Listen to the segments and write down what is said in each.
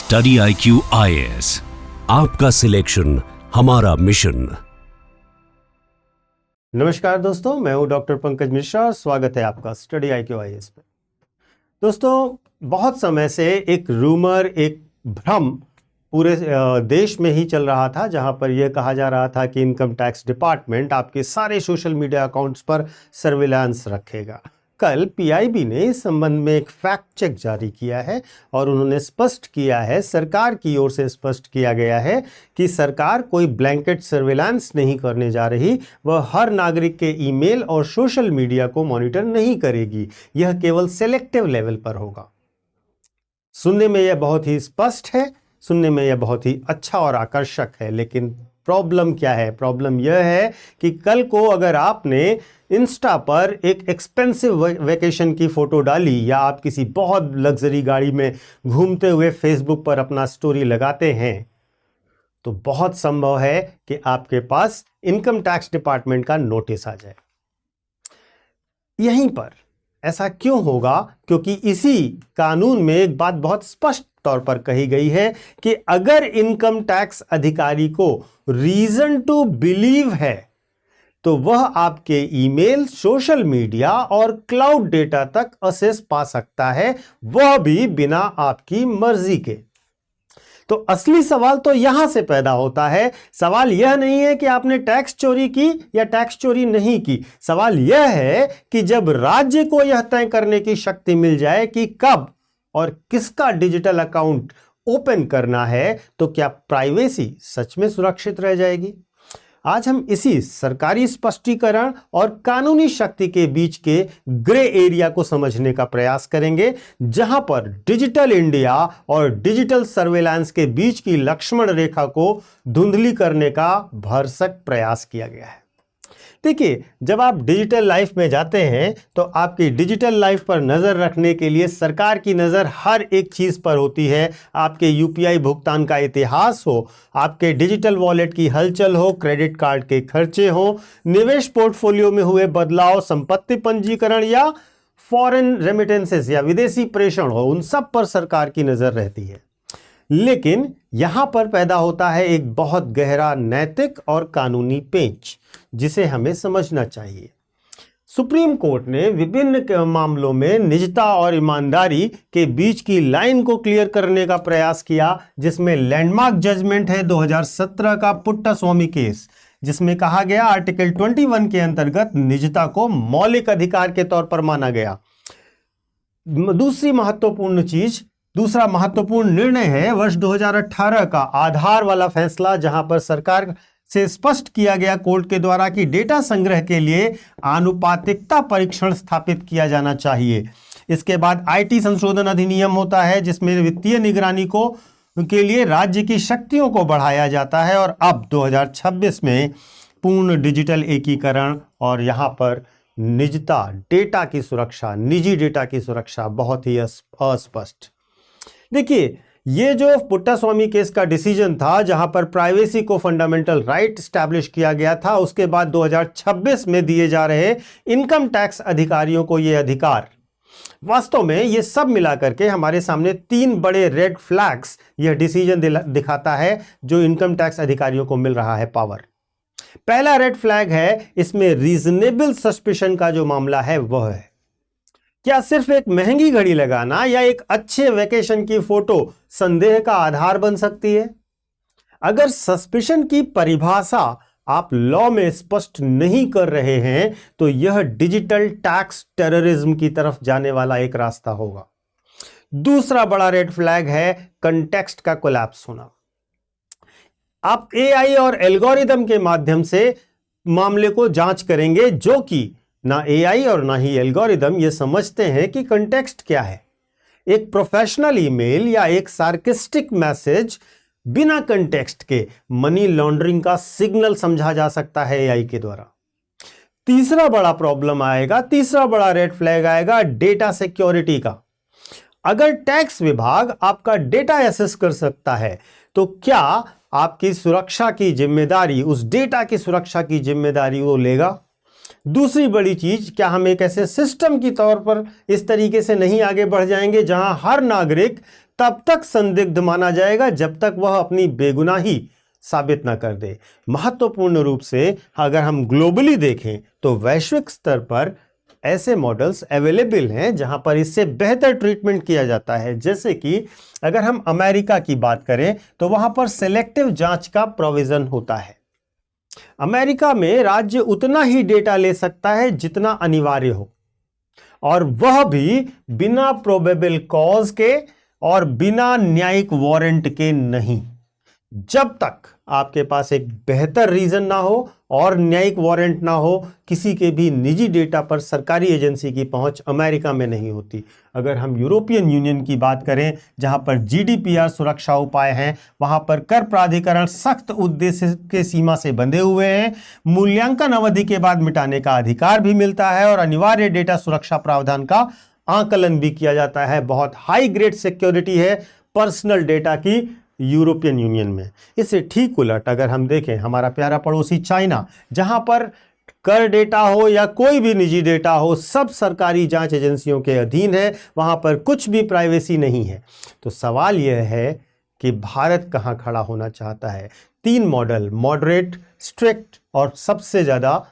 Study IQ IAS, आपका selection हमारा mission. नमस्कार दोस्तों, मैं हूं डॉक्टर पंकज मिश्रा और स्वागत है आपका स्टडी IQ IAS पे। दोस्तों, बहुत समय से एक रूमर, एक भ्रम पूरे देश में ही चल रहा था, जहां पर यह कहा जा रहा था कि इनकम टैक्स डिपार्टमेंट आपके सारे सोशल मीडिया अकाउंट्स पर सर्विलांस रखेगा। कल PIB ने इस संबंध में एक फैक्ट चेक जारी किया है और उन्होंने स्पष्ट किया है, सरकार की ओर से स्पष्ट किया गया है कि सरकार कोई ब्लैंकेट सर्विलांस नहीं करने जा रही। वह हर नागरिक के ईमेल और सोशल मीडिया को मॉनिटर नहीं करेगी, यह केवल सेलेक्टिव लेवल पर होगा। सुनने में यह बहुत ही स्पष्ट है, सुनने में यह बहुत ही अच्छा और आकर्षक है, लेकिन प्रॉब्लम क्या है? प्रॉब्लम यह है कि कल को अगर आपने इंस्टा पर एक एक्सपेंसिव वेकेशन की फोटो डाली या आप किसी बहुत लग्जरी गाड़ी में घूमते हुए फेसबुक पर अपना स्टोरी लगाते हैं, तो बहुत संभव है कि आपके पास इनकम टैक्स डिपार्टमेंट का नोटिस आ जाए। यहीं पर ऐसा क्यों होगा? क्योंकि इसी कानून में एक बात बहुत स्पष्ट तौर पर कही गई है कि अगर इनकम टैक्स अधिकारी को रीजन टू बिलीव है तो वह आपके ईमेल, सोशल मीडिया और क्लाउड डेटा तक एक्सेस पा सकता है, वह भी बिना आपकी मर्जी के। तो असली सवाल तो यहां से पैदा होता है। सवाल यह नहीं है कि आपने टैक्स चोरी की या टैक्स चोरी नहीं की। सवाल यह है कि जब राज्य को यह तय करने की शक्ति मिल जाए कि कब और किसका डिजिटल अकाउंट ओपन करना है, तो क्या प्राइवेसी सच में सुरक्षित रह जाएगी? आज हम इसी सरकारी स्पष्टीकरण और कानूनी शक्ति के बीच के ग्रे एरिया को समझने का प्रयास करेंगे, जहां पर डिजिटल इंडिया और डिजिटल सर्वेलांस के बीच की लक्ष्मण रेखा को धुंधली करने का भरसक प्रयास किया गया है। देखिए, जब आप डिजिटल लाइफ में जाते हैं तो आपकी डिजिटल लाइफ पर नजर रखने के लिए सरकार की नजर हर एक चीज पर होती है। आपके UPI भुगतान का इतिहास हो, आपके डिजिटल वॉलेट की हलचल हो, क्रेडिट कार्ड के खर्चे हो, निवेश पोर्टफोलियो में हुए बदलाव, संपत्ति पंजीकरण या फॉरेन रेमिटेंसेस या विदेशी प्रेषण हो, उन सब पर सरकार की नजर रहती है। लेकिन यहां पर पैदा होता है एक बहुत गहरा नैतिक और कानूनी पेंच, जिसे हमें समझना चाहिए। सुप्रीम कोर्ट ने विभिन्न मामलों में निजता और ईमानदारी के बीच की लाइन को क्लियर करने का प्रयास किया, जिसमें लैंडमार्क जजमेंट है 2017 का पुट्टास्वामी केस, जिसमें कहा गया आर्टिकल 21 के अंतर्गत निजता को मौलिक अधिकार के तौर पर माना गया। दूसरा महत्वपूर्ण निर्णय है वर्ष 2018 का आधार वाला फैसला, जहां पर सरकार से स्पष्ट किया गया कोर्ट के द्वारा कि डेटा संग्रह के लिए आनुपातिकता परीक्षण स्थापित किया जाना चाहिए। इसके बाद IT संशोधन अधिनियम होता है, जिसमें वित्तीय निगरानी के लिए राज्य की शक्तियों को बढ़ाया जाता है, और अब 2026 में पूर्ण डिजिटल एकीकरण और यहां पर निजता, डेटा की सुरक्षा, निजी डेटा की सुरक्षा बहुत ही अस्पष्ट। देखिए, ये जो पुट्टास्वामी केस का डिसीजन था, जहां पर प्राइवेसी को फंडामेंटल राइट स्टैब्लिश किया गया था, उसके बाद 2026 में दिए जा रहे इनकम टैक्स अधिकारियों को ये अधिकार, वास्तव में ये सब मिलाकर के हमारे सामने 3 बड़े रेड फ्लैग्स यह डिसीजन दिखाता है जो इनकम टैक्स अधिकारियों को मिल रहा है पावर। पहला रेड फ्लैग है, इसमें रीजनेबल सस्पिशन का जो मामला है वह है। क्या सिर्फ एक महंगी घड़ी लगाना या एक अच्छे वेकेशन की फोटो संदेह का आधार बन सकती है? अगर सस्पिशन की परिभाषा आप लॉ में स्पष्ट नहीं कर रहे हैं, तो यह डिजिटल टैक्स टेररिज्म की तरफ जाने वाला एक रास्ता होगा। दूसरा बड़ा रेड फ्लैग है कंटेक्स्ट का कोलैप्स होना। आप AI और एल्गोरिदम के माध्यम से मामले को जांच करेंगे, जो कि ना AI और ना ही एल्गोरिदम ये समझते हैं कि कंटेक्स्ट क्या है। एक प्रोफेशनल ईमेल या एक सार्केस्टिक मैसेज बिना कंटेक्स्ट के मनी लॉन्ड्रिंग का सिग्नल समझा जा सकता है AI के द्वारा। तीसरा बड़ा रेड फ्लैग आएगा डेटा सिक्योरिटी का। अगर टैक्स विभाग आपका डेटा एक्सेस कर सकता है, तो क्या आपकी सुरक्षा की जिम्मेदारी, उस डेटा की सुरक्षा की जिम्मेदारी वो लेगा? दूसरी बड़ी चीज, क्या हम एक ऐसे सिस्टम की तौर पर इस तरीके से नहीं आगे बढ़ जाएंगे जहां हर नागरिक तब तक संदिग्ध माना जाएगा जब तक वह अपनी बेगुनाही साबित ना कर दे। महत्वपूर्ण रूप से अगर हम ग्लोबली देखें तो वैश्विक स्तर पर ऐसे मॉडल्स अवेलेबल हैं जहां पर इससे बेहतर ट्रीटमेंट किया जाता है। जैसे कि अगर हम अमेरिका की बात करें तो वहां पर सेलेक्टिव जांच का प्रोविजन होता है। अमेरिका में राज्य उतना ही डेटा ले सकता है जितना अनिवार्य हो, और वह भी बिना प्रोबेबल कॉज के और बिना न्यायिक वारंट के नहीं। जब तक आपके पास एक बेहतर रीजन ना हो और न्यायिक वारंट ना हो, किसी के भी निजी डेटा पर सरकारी एजेंसी की पहुंच अमेरिका में नहीं होती। अगर हम यूरोपियन यूनियन की बात करें जहां पर जीडीपीआर सुरक्षा उपाय हैं, वहां पर कर प्राधिकरण सख्त उद्देश्य के सीमा से बंधे हुए हैं, मूल्यांकन अवधि के बाद मिटाने का अधिकार भी मिलता है और अनिवार्य डेटा सुरक्षा प्रावधान का आकलन भी किया जाता है। बहुत हाई ग्रेड सिक्योरिटी है पर्सनल डेटा की यूरोपियन यूनियन में। इससे ठीक उलट अगर हम देखें हमारा प्यारा पड़ोसी चाइना, जहां पर कर डेटा हो या कोई भी निजी डेटा हो सब सरकारी जांच एजेंसियों के अधीन है, वहां पर कुछ भी प्राइवेसी नहीं है। तो सवाल यह है कि भारत कहां खड़ा होना चाहता है। 3 मॉडल, मॉडरेट, स्ट्रिक्ट और सबसे ज्यादा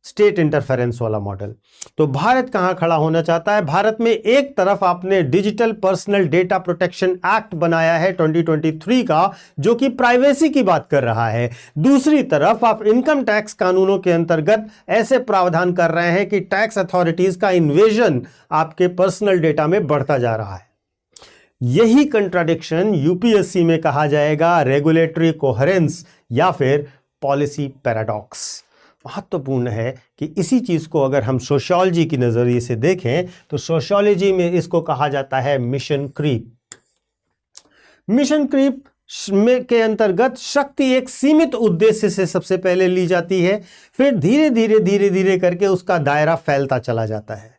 स्टेट इंटरफेरेंस वाला मॉडल। तो भारत कहां खड़ा होना चाहता है? भारत में एक तरफ आपने digital personal data protection act बनाया है 2023 का, जो कि प्राइवेसी की बात कर रहा है। दूसरी तरफ आप इनकम टैक्स कानूनों के अंतर्गत ऐसे प्रावधान कर रहे हैं कि टैक्स अथॉरिटीज का इन्वेजन आपके पर्सनल डेटा में बढ़ता जा रहा है। यही कंट्राडिक्शन यूपीएससी में कहा जाएगा रेगुलेटरी कोहेरेंस या फिर पॉलिसी पैराडॉक्स। महत्वपूर्ण है कि इसी चीज को अगर हम सोशियोलॉजी की नजरिए से देखें तो सोशियोलॉजी में इसको कहा जाता है मिशन क्रीप। मिशन क्रीप के अंतर्गत शक्ति एक सीमित उद्देश्य से सबसे पहले ली जाती है, फिर धीरे धीरे करके उसका दायरा फैलता चला जाता है।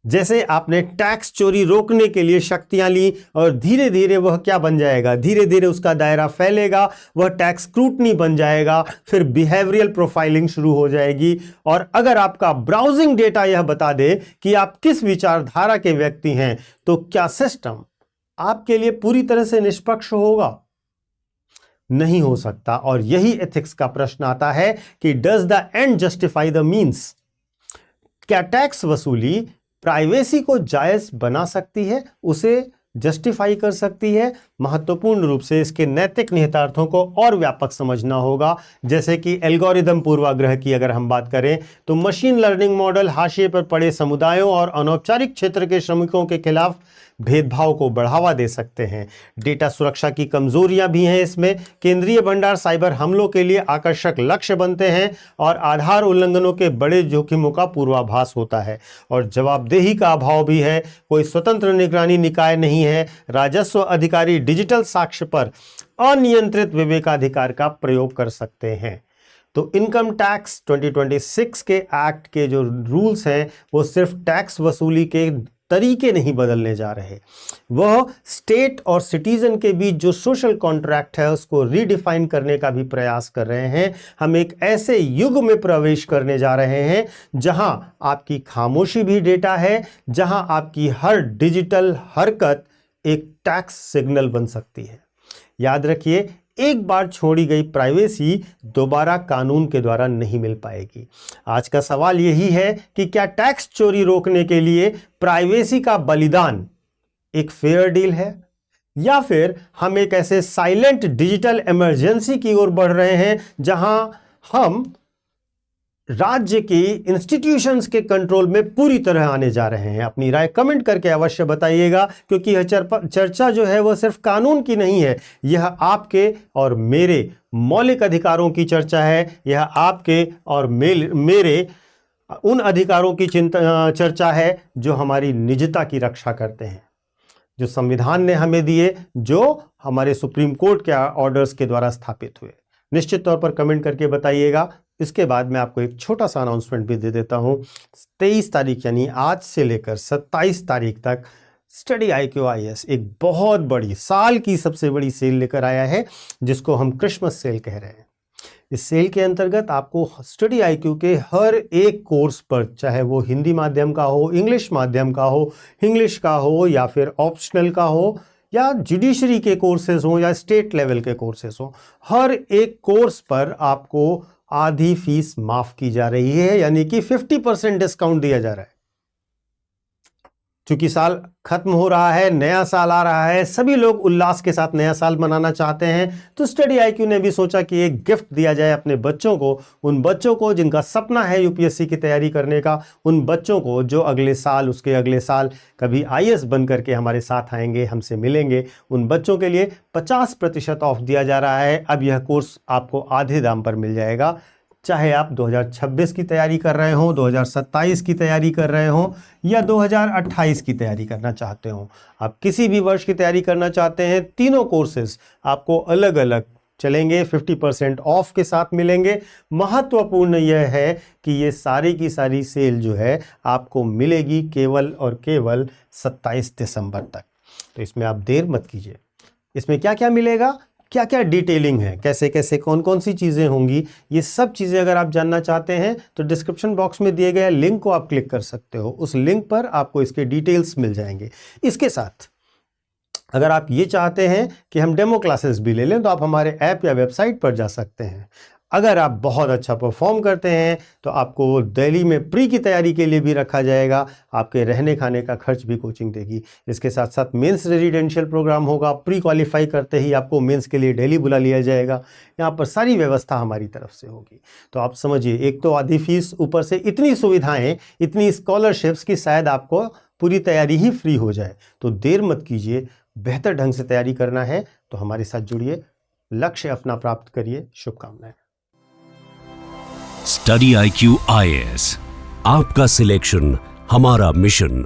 जैसे आपने टैक्स चोरी रोकने के लिए शक्तियां ली और धीरे धीरे वह क्या बन जाएगा, धीरे धीरे उसका दायरा फैलेगा, वह टैक्स स्क्रूटनी बन जाएगा, फिर बिहेवियरल प्रोफाइलिंग शुरू हो जाएगी। और अगर आपका ब्राउजिंग डेटा यह बता दे कि आप किस विचारधारा के व्यक्ति हैं, तो क्या सिस्टम आपके लिए पूरी तरह से निष्पक्ष होगा? नहीं हो सकता। और यही एथिक्स का प्रश्न आता है कि does the end justify the means? क्या टैक्स वसूली प्राइवेसी को जायज बना सकती है, उसे जस्टिफाई कर सकती है? महत्वपूर्ण रूप से इसके नैतिक निहितार्थों को और व्यापक समझना होगा। जैसे कि एल्गोरिदम पूर्वाग्रह की अगर हम बात करें तो मशीन लर्निंग मॉडल हाशिए पर पड़े समुदायों और अनौपचारिक क्षेत्र के श्रमिकों के खिलाफ भेदभाव को बढ़ावा दे सकते हैं। डेटा सुरक्षा की कमजोरियां भी हैं इसमें। केंद्रीय भंडार साइबर हमलों के लिए आकर्षक लक्ष्य बनते हैं और आधार उल्लंघनों के बड़े जोखिमों का पूर्वाभास होता है। और जवाबदेही का अभाव भी है। कोई स्वतंत्र निगरानी निकाय नहीं है। राजस्व अधिकारी डिजिटल साक्ष्य पर अनियंत्रित विवेकाधिकार का प्रयोग कर सकते हैं। तो इनकम टैक्स 2026 के एक्ट के जो रूल्स हैं वो सिर्फ टैक्स वसूली के तरीके नहीं बदलने जा रहे, वह स्टेट और सिटीजन के बीच जो सोशल कॉन्ट्रैक्ट है उसको रीडिफाइन करने का भी प्रयास कर रहे हैं। हम एक ऐसे युग में प्रवेश करने जा रहे हैं जहां आपकी खामोशी भी डेटा है, जहां आपकी हर डिजिटल हरकत एक टैक्स सिग्नल बन सकती है। याद रखिए, एक बार छोड़ी गई प्राइवेसी दोबारा कानून के द्वारा नहीं मिल पाएगी। आज का सवाल यही है कि क्या टैक्स चोरी रोकने के लिए प्राइवेसी का बलिदान एक फेयर डील है, या फिर हम एक ऐसे साइलेंट डिजिटल इमरजेंसी की ओर बढ़ रहे हैं जहां हम राज्य की इंस्टीट्यूशंस के कंट्रोल में पूरी तरह आने जा रहे हैं। अपनी राय कमेंट करके अवश्य बताइएगा, क्योंकि यह चर्चा जो है वह सिर्फ कानून की नहीं है, यह आपके और मेरे मौलिक अधिकारों की चर्चा है। यह आपके और मेरे उन अधिकारों की चर्चा है जो हमारी निजता की रक्षा करते हैं, जो संविधान ने हमें दिए, जो हमारे सुप्रीम कोर्ट के ऑर्डर्स के द्वारा स्थापित हुए। निश्चित तौर पर कमेंट करके बताइएगा। इसके बाद मैं आपको एक छोटा सा अनाउंसमेंट भी दे देता हूं। 23 तारीख यानी आज से लेकर 27 तारीख तक स्टडी IQ IAS एक बहुत बड़ी, साल की सबसे बड़ी सेल लेकर आया है, जिसको हम क्रिसमस सेल कह रहे हैं। इस सेल के अंतर्गत आपको स्टडी आईक्यू के हर एक कोर्स पर, चाहे वो हिंदी माध्यम का हो, इंग्लिश माध्यम का हो, इंग्लिश का हो या फिर ऑप्शनल का हो या जुडिशरी के कोर्सेज हो या स्टेट लेवल के कोर्सेज हो, हर एक कोर्स पर आपको आधी फीस माफ की जा रही है, यानी कि 50% डिस्काउंट दिया जा रहा है। क्योंकि साल खत्म हो रहा है, नया साल आ रहा है, सभी लोग उल्लास के साथ नया साल मनाना चाहते हैं, तो स्टडी आईक्यू ने भी सोचा कि एक गिफ्ट दिया जाए अपने बच्चों को, उन बच्चों को जिनका सपना है यूपीएससी की तैयारी करने का, उन बच्चों को जो अगले साल, उसके अगले साल कभी आईएएस बन करके हमारे साथ आएंगे, हमसे मिलेंगे, उन बच्चों के लिए 50% ऑफ दिया जा रहा है। अब यह कोर्स आपको आधे दाम पर मिल जाएगा, चाहे आप 2026 की तैयारी कर रहे हो, 2027 की तैयारी कर रहे हो या 2028 की तैयारी करना चाहते हो। आप किसी भी वर्ष की तैयारी करना चाहते हैं, तीनों कोर्सेज आपको अलग अलग चलेंगे, 50% ऑफ के साथ मिलेंगे। महत्वपूर्ण यह है कि ये सारी की सारी सेल जो है आपको मिलेगी केवल और केवल 27 दिसंबर तक। तो इसमें आप देर मत कीजिए। इसमें क्या क्या मिलेगा, क्या क्या डिटेलिंग है, कैसे कैसे कौन कौन सी चीज़ें होंगी, ये सब चीज़ें अगर आप जानना चाहते हैं तो डिस्क्रिप्शन बॉक्स में दिए गए लिंक को आप क्लिक कर सकते हो। उस लिंक पर आपको इसके डिटेल्स मिल जाएंगे। इसके साथ अगर आप ये चाहते हैं कि हम डेमो क्लासेस भी ले लें तो आप हमारे ऐप या वेबसाइट पर जा सकते हैं। अगर आप बहुत अच्छा परफॉर्म करते हैं तो आपको दिल्ली में प्री की तैयारी के लिए भी रखा जाएगा, आपके रहने खाने का खर्च भी कोचिंग देगी। इसके साथ साथ मेंस रेजिडेंशियल प्रोग्राम होगा, प्री क्वालिफाई करते ही आपको मेंस के लिए दिल्ली बुला लिया जाएगा। यहाँ पर सारी व्यवस्था हमारी तरफ से होगी। तो आप समझिए, एक तो आधी फीस, ऊपर से इतनी सुविधाएं, इतनी स्कॉलरशिप्स की शायद आपको पूरी तैयारी ही फ्री हो जाए। तो देर मत कीजिए, बेहतर ढंग से तैयारी करना है तो हमारे साथ जुड़िए, लक्ष्य अपना प्राप्त करिए। शुभकामनाएं। स्टडी आईक्यू आईएएस, आपका सिलेक्शन हमारा मिशन।